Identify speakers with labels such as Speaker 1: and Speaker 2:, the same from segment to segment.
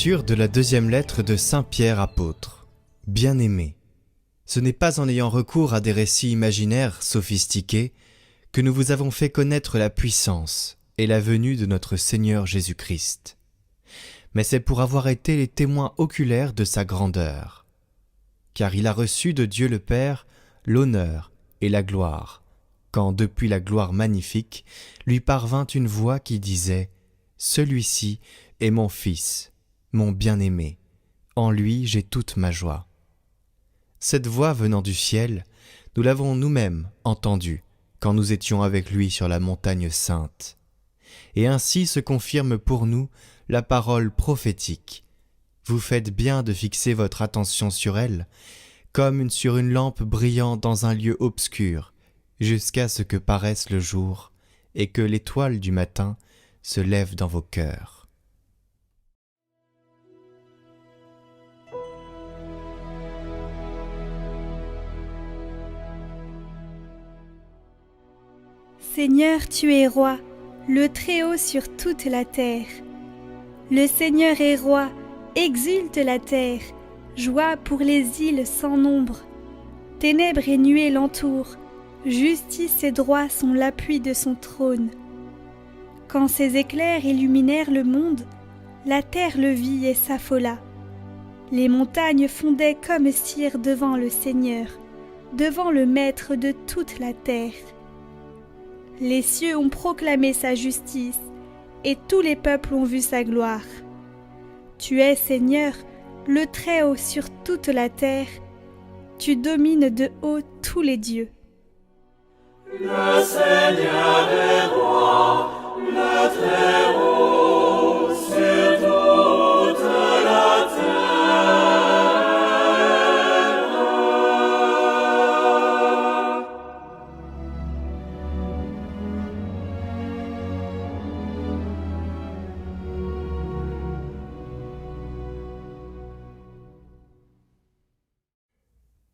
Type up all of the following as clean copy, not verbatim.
Speaker 1: Lecture de la deuxième lettre de Saint Pierre apôtre. Bien-aimés, ce n'est pas en ayant recours à des récits imaginaires sophistiqués que nous vous avons fait connaître la puissance et la venue de notre Seigneur Jésus-Christ, mais c'est pour avoir été les témoins oculaires de sa grandeur. Car il a reçu de Dieu le Père l'honneur et la gloire, quand depuis la gloire magnifique lui parvint une voix qui disait « Celui-ci est mon Fils, mon bien-aimé, en lui j'ai toute ma joie. » Cette voix venant du ciel, nous l'avons nous-mêmes entendue quand nous étions avec lui sur la montagne sainte. Et ainsi se confirme pour nous la parole prophétique. Vous faites bien de fixer votre attention sur elle, comme sur une lampe brillant dans un lieu obscur, jusqu'à ce que paraisse le jour et que l'étoile du matin se lève dans vos cœurs.
Speaker 2: Seigneur, tu es roi, le Très-Haut sur toute la terre. Le Seigneur est roi, exulte la terre, joie pour les îles sans nombre. Ténèbres et nuées l'entourent, justice et droit sont l'appui de son trône. Quand ses éclairs illuminèrent le monde, la terre le vit et s'affola. Les montagnes fondaient comme cire devant le Seigneur, devant le Maître de toute la terre. Les cieux ont proclamé sa justice, et tous les peuples ont vu sa gloire. Tu es, Seigneur, le Très-Haut sur toute la terre, tu domines de haut tous les dieux.
Speaker 3: Le Seigneur est roi, le Très-Haut sur toute la terre.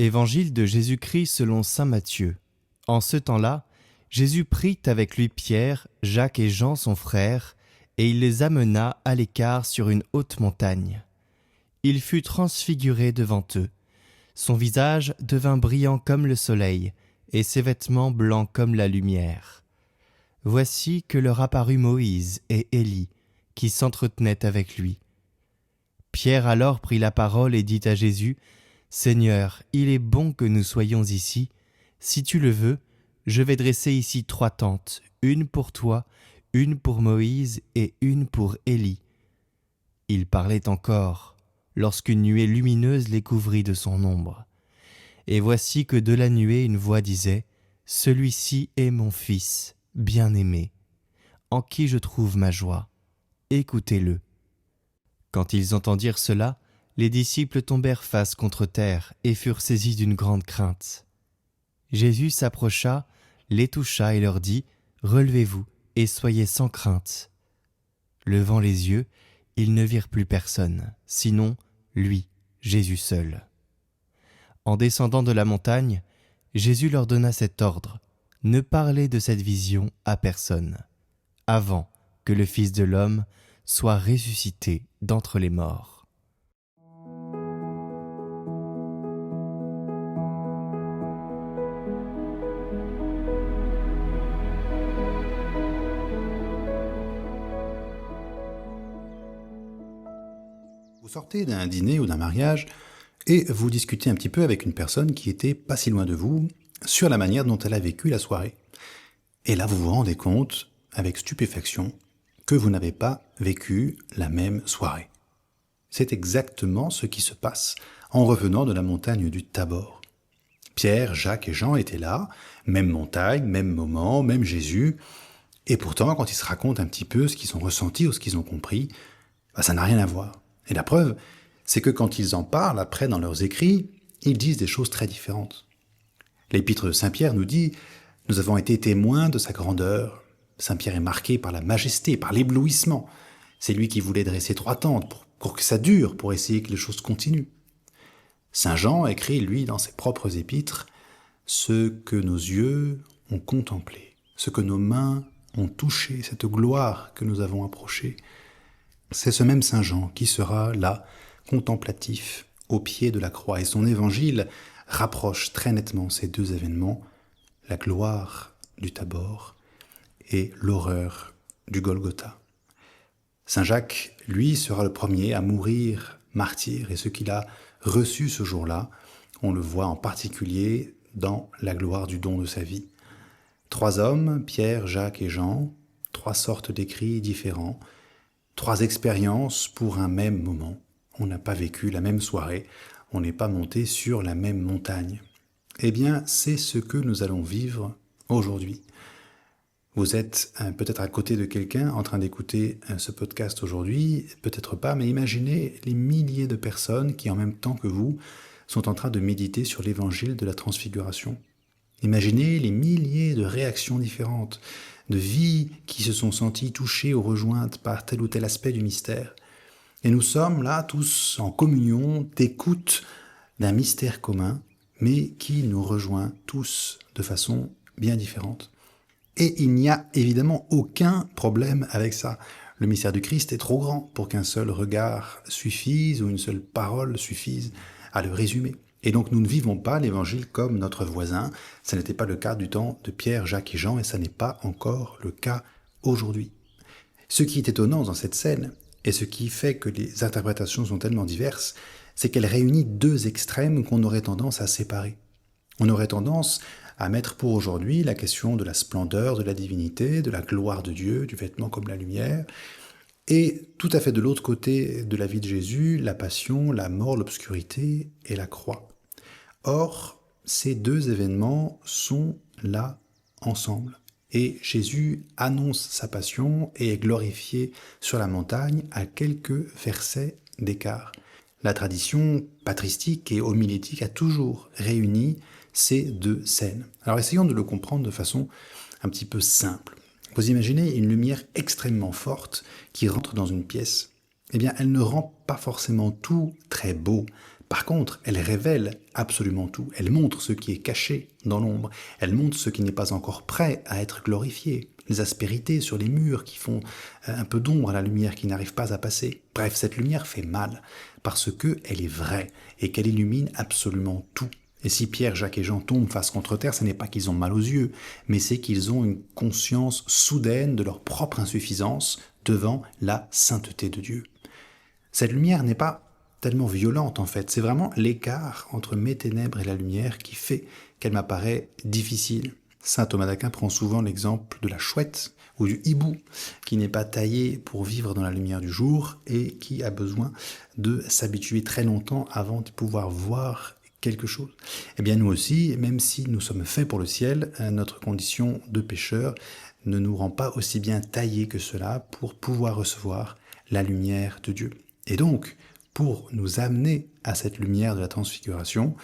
Speaker 1: Évangile de Jésus-Christ selon saint Matthieu. En ce temps-là, Jésus prit avec lui Pierre, Jacques et Jean son frère, et il les amena à l'écart sur une haute montagne. Il fut transfiguré devant eux. Son visage devint brillant comme le soleil, et ses vêtements blancs comme la lumière. Voici que leur apparut Moïse et Élie, qui s'entretenaient avec lui. Pierre alors prit la parole et dit à Jésus : « Seigneur, il est bon que nous soyons ici. Si tu le veux, je vais dresser ici 3 tentes, une pour toi, une pour Moïse et une pour Élie. » Il parlait encore, lorsqu'une nuée lumineuse les couvrit de son ombre. Et voici que de la nuée une voix disait : « Celui-ci est mon Fils, bien-aimé, en qui je trouve ma joie. Écoutez-le. » Quand ils entendirent cela, les disciples tombèrent face contre terre et furent saisis d'une grande crainte. Jésus s'approcha, les toucha et leur dit : « Relevez-vous et soyez sans crainte. » Levant les yeux, ils ne virent plus personne, sinon lui, Jésus seul. En descendant de la montagne, Jésus leur donna cet ordre : « Ne parlez de cette vision à personne, avant que le Fils de l'homme soit ressuscité d'entre les morts. »
Speaker 4: Vous sortez d'un dîner ou d'un mariage et vous discutez un petit peu avec une personne qui était pas si loin de vous sur la manière dont elle a vécu la soirée. Et là, vous vous rendez compte, avec stupéfaction, que vous n'avez pas vécu la même soirée. C'est exactement ce qui se passe en revenant de la montagne du Tabor. Pierre, Jacques et Jean étaient là, même montagne, même moment, même Jésus, et pourtant, quand ils se racontent un petit peu ce qu'ils ont ressenti ou ce qu'ils ont compris, ça n'a rien à voir. Et la preuve, c'est que quand ils en parlent après dans leurs écrits, ils disent des choses très différentes. L'épître de Saint Pierre nous dit « Nous avons été témoins de sa grandeur ». Saint Pierre est marqué par la majesté, par l'éblouissement. C'est lui qui voulait dresser 3 tentes pour que ça dure, pour essayer que les choses continuent. Saint Jean écrit, lui, dans ses propres épîtres « Ce que nos yeux ont contemplé, ce que nos mains ont touché, cette gloire que nous avons approchée ». C'est ce même Saint Jean qui sera là, contemplatif, au pied de la croix. Et son évangile rapproche très nettement ces deux événements, la gloire du Tabor et l'horreur du Golgotha. Saint Jacques, lui, sera le premier à mourir martyr, et ce qu'il a reçu ce jour-là, on le voit en particulier dans la gloire du don de sa vie. 3 hommes, Pierre, Jacques et Jean, 3 sortes d'écrits différents, 3 expériences pour un même moment. On n'a pas vécu la même soirée, on n'est pas monté sur la même montagne. Eh bien, c'est ce que nous allons vivre aujourd'hui. Vous êtes peut-être à côté de quelqu'un en train d'écouter ce podcast aujourd'hui, peut-être pas, mais imaginez les milliers de personnes qui, en même temps que vous, sont en train de méditer sur l'évangile de la transfiguration. Imaginez les milliers de réactions différentes, de vies qui se sont senties touchées ou rejointes par tel ou tel aspect du mystère. Et nous sommes là tous en communion, d'écoute d'un mystère commun, mais qui nous rejoint tous de façon bien différente. Et il n'y a évidemment aucun problème avec ça. Le mystère du Christ est trop grand pour qu'un seul regard suffise ou une seule parole suffise à le résumer. Et donc nous ne vivons pas l'évangile comme notre voisin. Ça n'était pas le cas du temps de Pierre, Jacques et Jean, et ça n'est pas encore le cas aujourd'hui. Ce qui est étonnant dans cette scène, et ce qui fait que les interprétations sont tellement diverses, c'est qu'elle réunit 2 extrêmes qu'on aurait tendance à séparer. On aurait tendance à mettre pour aujourd'hui la question de la splendeur de la divinité, de la gloire de Dieu, du vêtement comme la lumière, et tout à fait de l'autre côté de la vie de Jésus, la passion, la mort, l'obscurité et la croix. Or, ces 2 événements sont là ensemble. Et Jésus annonce sa passion et est glorifié sur la montagne à quelques versets d'écart. La tradition patristique et homilétique a toujours réuni ces 2 scènes. Alors essayons de le comprendre de façon un petit peu simple. Vous imaginez une lumière extrêmement forte qui rentre dans une pièce. Eh bien, elle ne rend pas forcément tout très beau. Par contre, elle révèle absolument tout. Elle montre ce qui est caché dans l'ombre. Elle montre ce qui n'est pas encore prêt à être glorifié. Les aspérités sur les murs qui font un peu d'ombre à la lumière qui n'arrive pas à passer. Bref, cette lumière fait mal parce qu'elle est vraie et qu'elle illumine absolument tout. Et si Pierre, Jacques et Jean tombent face contre terre, ce n'est pas qu'ils ont mal aux yeux, mais c'est qu'ils ont une conscience soudaine de leur propre insuffisance devant la sainteté de Dieu. Cette lumière n'est pas tellement violente en fait, c'est vraiment l'écart entre mes ténèbres et la lumière qui fait qu'elle m'apparaît difficile. Saint Thomas d'Aquin prend souvent l'exemple de la chouette ou du hibou qui n'est pas taillé pour vivre dans la lumière du jour et qui a besoin de s'habituer très longtemps avant de pouvoir voir quelque chose. Eh bien nous aussi, même si nous sommes faits pour le ciel, notre condition de pécheur ne nous rend pas aussi bien taillés que cela pour pouvoir recevoir la lumière de Dieu. Et donc, pour nous amener à cette lumière de la transfiguration,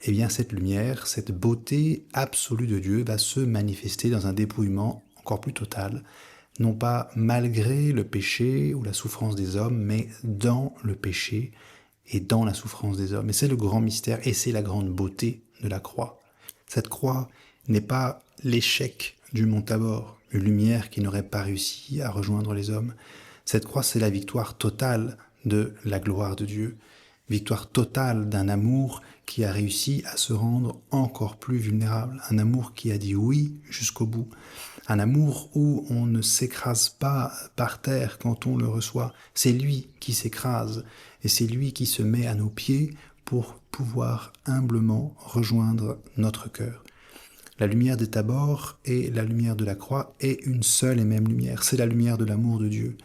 Speaker 4: eh bien cette lumière, cette beauté absolue de Dieu va se manifester dans un dépouillement encore plus total, non pas malgré le péché ou la souffrance des hommes, mais dans le péché et dans la souffrance des hommes. Et c'est le grand mystère, et c'est la grande beauté de la croix. Cette croix n'est pas l'échec du mont Tabor, une lumière qui n'aurait pas réussi à rejoindre les hommes. Cette croix, c'est la victoire totale de la gloire de Dieu, victoire totale d'un amour qui a réussi à se rendre encore plus vulnérable, un amour qui a dit oui jusqu'au bout, un amour où on ne s'écrase pas par terre quand on le reçoit, c'est lui qui s'écrase et c'est lui qui se met à nos pieds pour pouvoir humblement rejoindre notre cœur. La lumière des Tabors et la lumière de la croix est une seule et même lumière, c'est la lumière de l'amour de Dieu.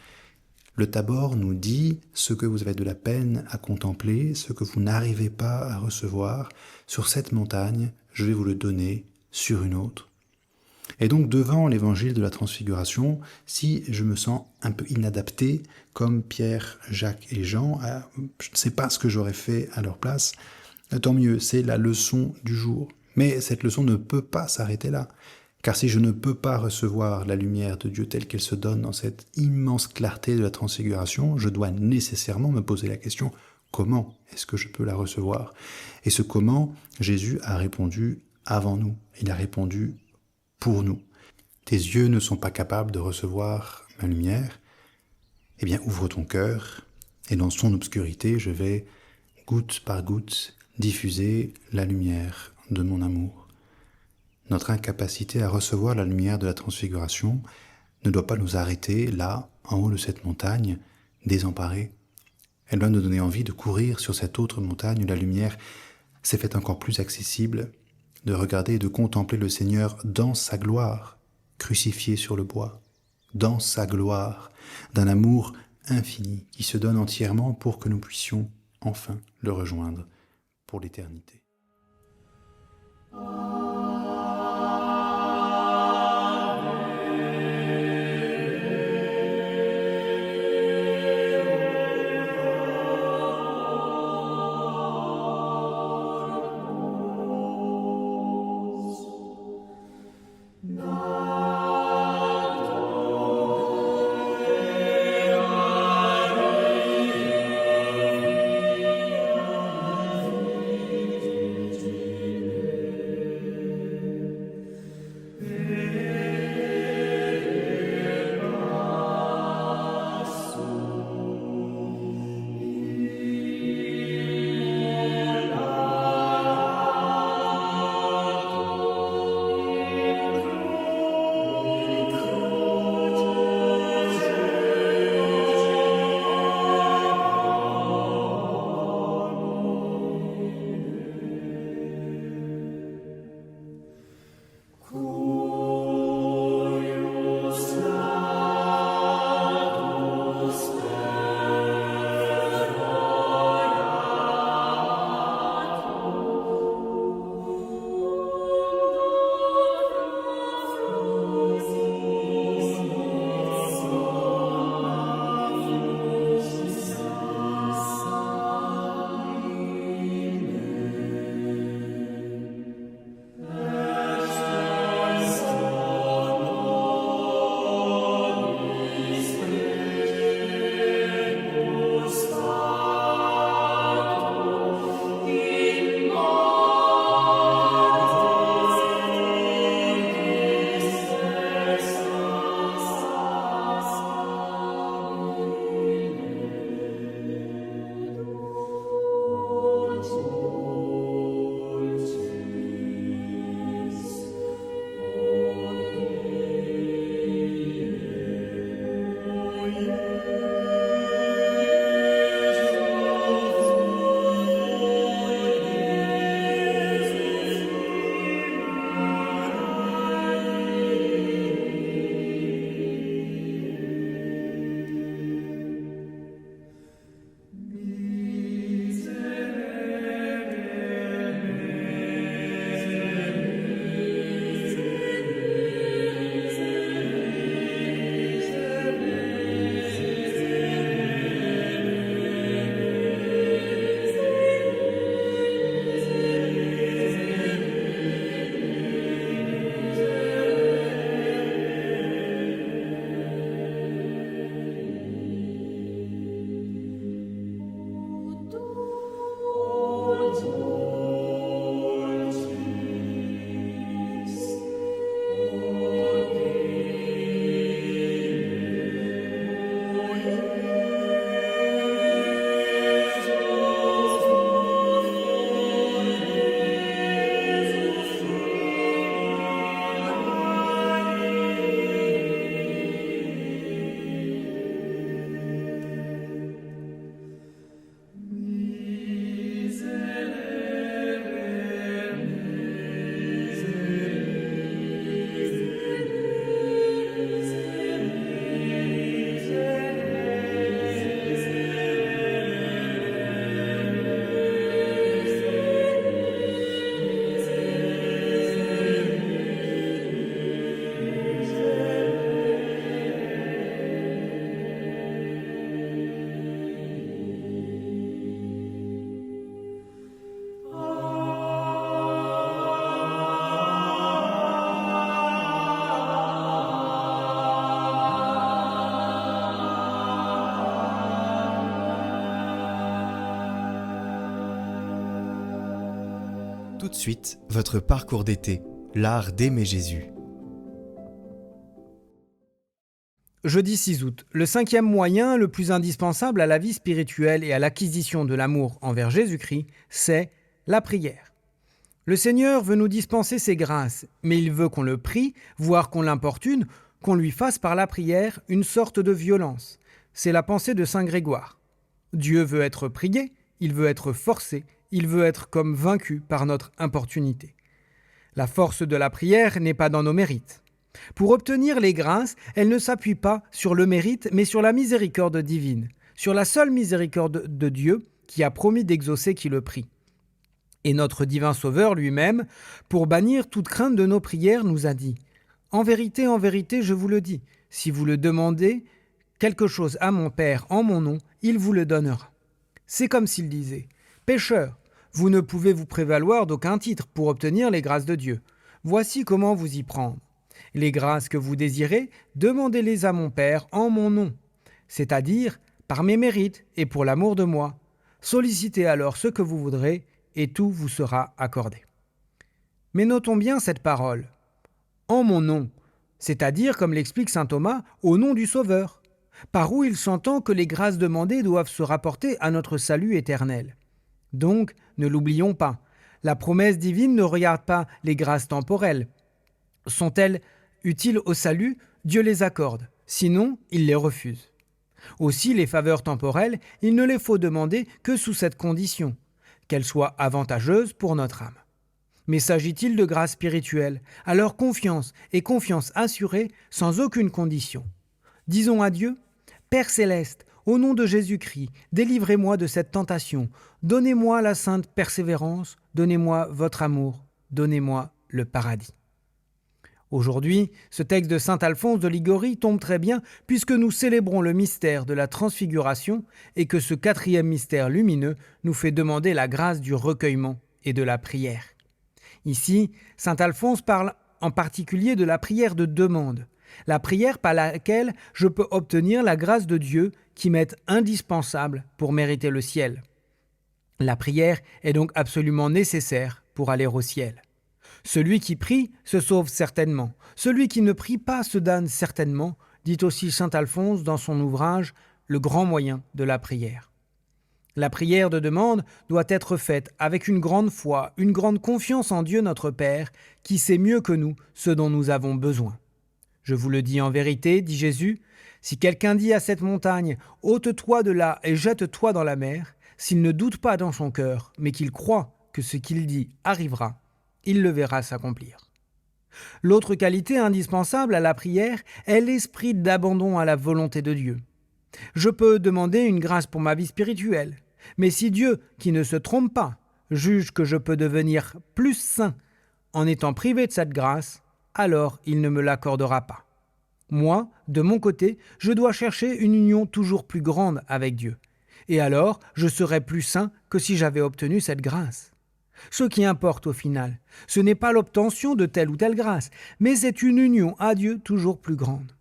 Speaker 4: Le Tabor nous dit ce que vous avez de la peine à contempler, ce que vous n'arrivez pas à recevoir, sur cette montagne, je vais vous le donner sur une autre. Et donc devant l'évangile de la transfiguration, si je me sens un peu inadapté, comme Pierre, Jacques et Jean, je ne sais pas ce que j'aurais fait à leur place, tant mieux, c'est la leçon du jour. Mais cette leçon ne peut pas s'arrêter là. Car si je ne peux pas recevoir la lumière de Dieu telle qu'elle se donne dans cette immense clarté de la transfiguration, je dois nécessairement me poser la question « Comment est-ce que je peux la recevoir ?» Et ce « comment », Jésus a répondu avant nous. Il a répondu pour nous. Tes yeux ne sont pas capables de recevoir ma lumière. eh bien ouvre ton cœur et dans son obscurité, je vais, goutte par goutte, diffuser la lumière de mon amour. Notre incapacité à recevoir la lumière de la transfiguration ne doit pas nous arrêter là, en haut de cette montagne, désemparés. Elle doit nous donner envie de courir sur cette autre montagne où la lumière s'est faite encore plus accessible, de regarder et de contempler le Seigneur dans sa gloire, crucifié sur le bois, dans sa gloire, d'un amour infini qui se donne entièrement pour que nous puissions enfin le rejoindre pour l'éternité.
Speaker 1: Tout de suite, votre parcours d'été, l'art d'aimer Jésus.
Speaker 5: Jeudi 6 août, le 5e moyen le plus indispensable à la vie spirituelle et à l'acquisition de l'amour envers Jésus-Christ, c'est la prière. Le Seigneur veut nous dispenser ses grâces, mais il veut qu'on le prie, voire qu'on l'importune, qu'on lui fasse par la prière une sorte de violence. C'est la pensée de saint Grégoire. Dieu veut être prié, il veut être forcé, il veut être comme vaincu par notre importunité. La force de la prière n'est pas dans nos mérites. Pour obtenir les grâces, elle ne s'appuie pas sur le mérite, mais sur la miséricorde divine, sur la seule miséricorde de Dieu qui a promis d'exaucer qui le prie. Et notre divin Sauveur lui-même, pour bannir toute crainte de nos prières, nous a dit « En vérité, je vous le dis, si vous le demandez quelque chose à mon Père en mon nom, il vous le donnera. » C'est comme s'il disait « Pécheurs, vous ne pouvez vous prévaloir d'aucun titre pour obtenir les grâces de Dieu. Voici comment vous y prendre. Les grâces que vous désirez, demandez-les à mon Père en mon nom, c'est-à-dire par mes mérites et pour l'amour de moi. Sollicitez alors ce que vous voudrez et tout vous sera accordé. » Mais notons bien cette parole. En mon nom, c'est-à-dire, comme l'explique saint Thomas, au nom du Sauveur, par où il s'entend que les grâces demandées doivent se rapporter à notre salut éternel. Donc, ne l'oublions pas, la promesse divine ne regarde pas les grâces temporelles. Sont-elles utiles au salut? Dieu les accorde, sinon il les refuse. Aussi, les faveurs temporelles, il ne les faut demander que sous cette condition, qu'elles soient avantageuses pour notre âme. Mais s'agit-il de grâce spirituelle? Alors confiance, et confiance assurée, sans aucune condition. Disons à Dieu, « Père céleste, au nom de Jésus-Christ, délivrez-moi de cette tentation, donnez-moi la sainte persévérance, donnez-moi votre amour, donnez-moi le paradis. » Aujourd'hui, ce texte de saint Alphonse de Liguori tombe très bien puisque nous célébrons le mystère de la transfiguration et que ce 4e mystère lumineux nous fait demander la grâce du recueillement et de la prière. Ici, saint Alphonse parle en particulier de la prière de demande, la prière par laquelle je peux obtenir la grâce de Dieu qui m'est indispensable pour mériter le ciel. La prière est donc absolument nécessaire pour aller au ciel. Celui qui prie se sauve certainement. Celui qui ne prie pas se damne certainement, dit aussi saint Alphonse dans son ouvrage « Le grand moyen de la prière ». La prière de demande doit être faite avec une grande foi, une grande confiance en Dieu notre Père, qui sait mieux que nous ce dont nous avons besoin. Je vous le dis en vérité, dit Jésus, si quelqu'un dit à cette montagne « ôte-toi de là et jette-toi dans la mer », s'il ne doute pas dans son cœur, mais qu'il croit que ce qu'il dit arrivera, il le verra s'accomplir. L'autre qualité indispensable à la prière est l'esprit d'abandon à la volonté de Dieu. Je peux demander une grâce pour ma vie spirituelle, mais si Dieu, qui ne se trompe pas, juge que je peux devenir plus saint en étant privé de cette grâce, alors il ne me l'accordera pas. Moi, de mon côté, je dois chercher une union toujours plus grande avec Dieu, et alors je serai plus saint que si j'avais obtenu cette grâce. Ce qui importe au final, ce n'est pas l'obtention de telle ou telle grâce, mais c'est une union à Dieu toujours plus grande.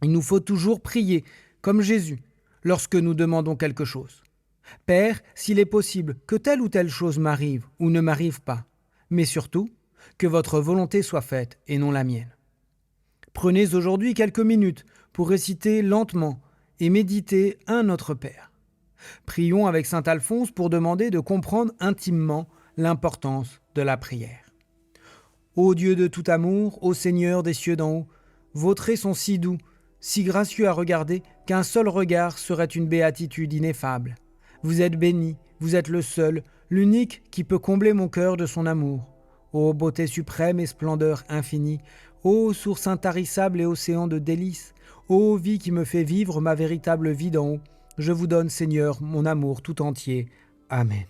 Speaker 5: Il nous faut toujours prier, comme Jésus, lorsque nous demandons quelque chose. « Père, s'il est possible que telle ou telle chose m'arrive ou ne m'arrive pas, mais surtout, que votre volonté soit faite et non la mienne. » Prenez aujourd'hui quelques minutes pour réciter lentement et méditer un Notre Père. Prions avec saint Alphonse pour demander de comprendre intimement l'importance de la prière. Ô Dieu de tout amour, ô Seigneur des cieux d'en haut, vos traits sont si doux, si gracieux à regarder qu'un seul regard serait une béatitude ineffable. Vous êtes béni, vous êtes le seul, l'unique qui peut combler mon cœur de son amour. Ô beauté suprême et splendeur infinie, ô source intarissable et océan de délices, ô vie qui me fait vivre ma véritable vie d'en haut, je vous donne, Seigneur, mon amour tout entier. Amen.